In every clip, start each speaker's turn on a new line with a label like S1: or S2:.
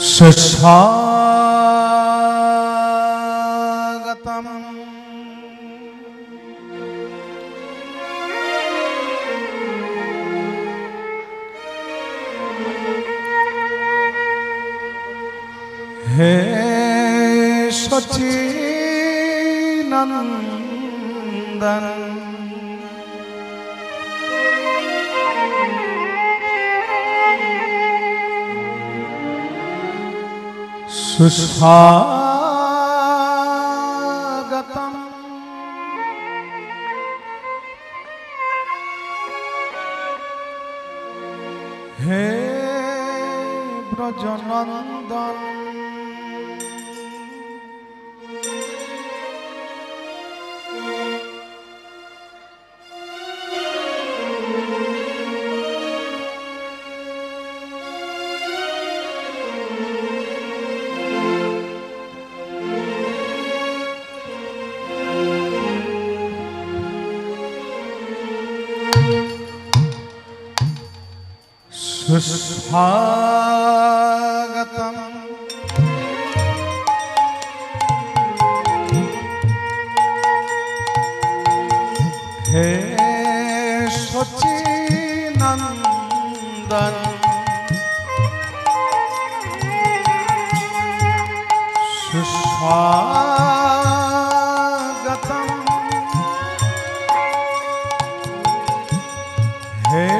S1: सुस्वागतम् हे सच्चिदानंदन सुस्वागतम् हे ब्रजनंदन सुस्वागतम् हे सच्चिदानंदन सुस्वागतम् हे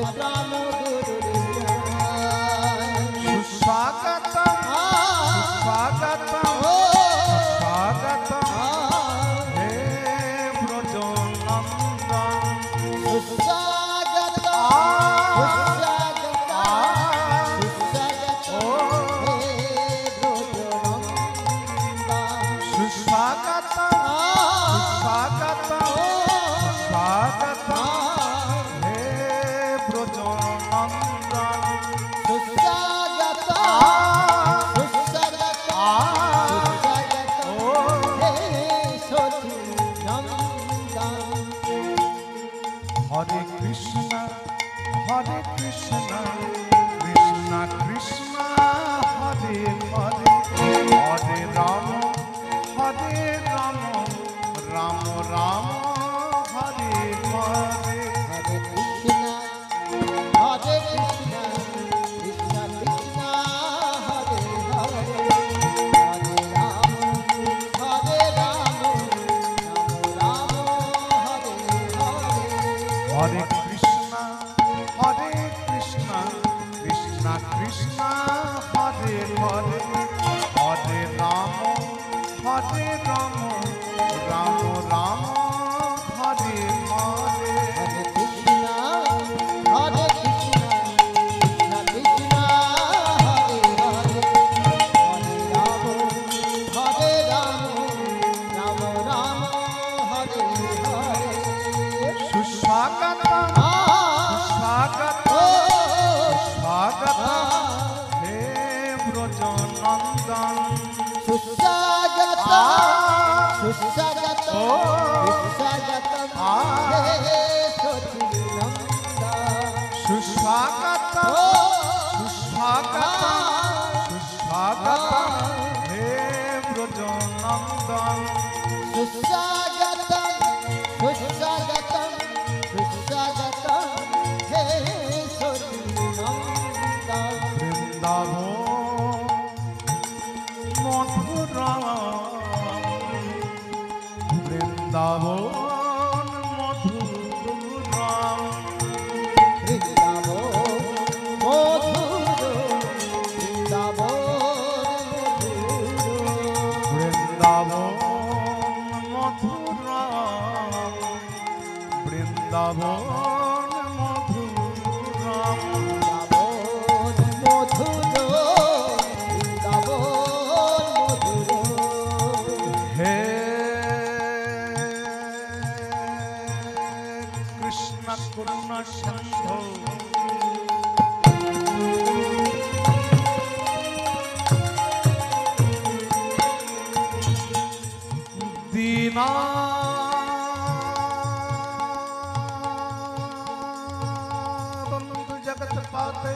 S2: প্রাণ গুরুর
S1: সুস্বাগতম সুস্বাগতম সুস্বাগতম হে ব্রজনন্দন
S2: সুস্বাগত সুস্বাগত সুস্বাগত হে ব্রজনন্দন
S1: সুস্বাগতম সুস্বাগতম সুস্বাগতম হে ব্রজনন্দন
S2: সুস্বাগত সুস্বাগত সুস্বাগত হে সচিনন্দন
S1: হরে কৃষ্ণ কৃষ্ণ কৃষ্ণ কৃষ্ণ হরে হরে হরে রাম রাম রাম হরে হরে
S2: হরে কৃষ্ণ কৃষ্ণ কৃষ্ণ কৃষ্ণ হরে হরে হরে রাম রাম রাম হরে হরে
S1: হরে কৃষ্ণ কৃষ্ণ কৃষ্ণ কৃষ্ণ হরে হরে হরে রাম রাম রাম হরে হরে
S2: হরে কৃষ্ণ কৃষ্ণ কৃষ্ণ হরে হরে হরে রাম রাম রাম হরে হরে
S1: সুস্বাগতম সুস্বাগতম সুস্বাগতম হে ব্রজনন্দন
S2: সুস্বাগত সুস্বাগত সুস্বাগত হে সচিনন্দন
S1: সুস্বাগতম সুস্বাগতম সুস্বাগতম হে ব্রজনন্দন
S2: সুস্বাগত সুস্বাগত সুস্বাগত হে সচিনন্দন
S1: বৃন্দাবন মধুরাম বৃন্দাবন মধুরাম
S2: বৃন্দাবন মধুর বৃন্দাবন মধুর
S1: বৃন্দাবন মধুরাম বৃন্দাবন মধুরাম
S2: বৃন্দাবন মধুর বৃন্দাবন মধুর
S1: হে কৃষ্ণ করুণা সিন্ধু দীনা বন্ধু জগৎ পাতে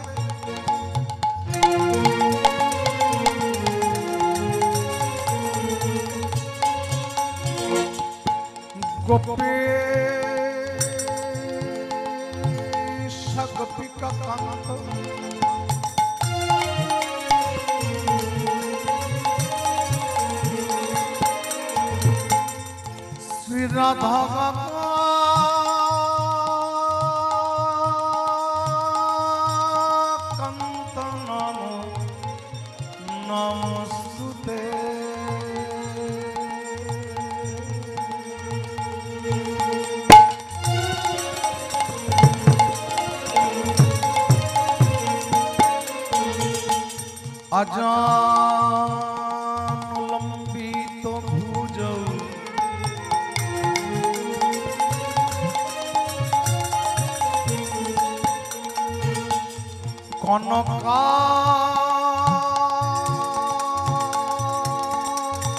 S1: গোপেশ গোপিকা কান্ত শ্রী রাধা কান্ত নমস্তুতে অজানুলম্বিত ভুজৌ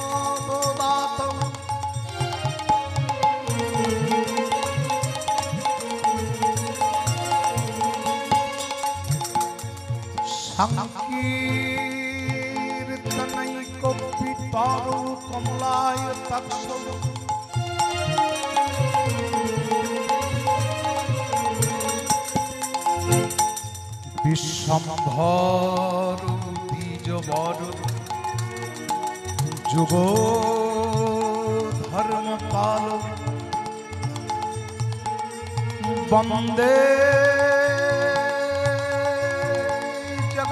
S1: কনকাবদাতম সংকীর্তনৈকপিতরো কমলায় তৎস বিশ্বম্ভর দ্বিজবর যুগ ধর্মপাল বন্দে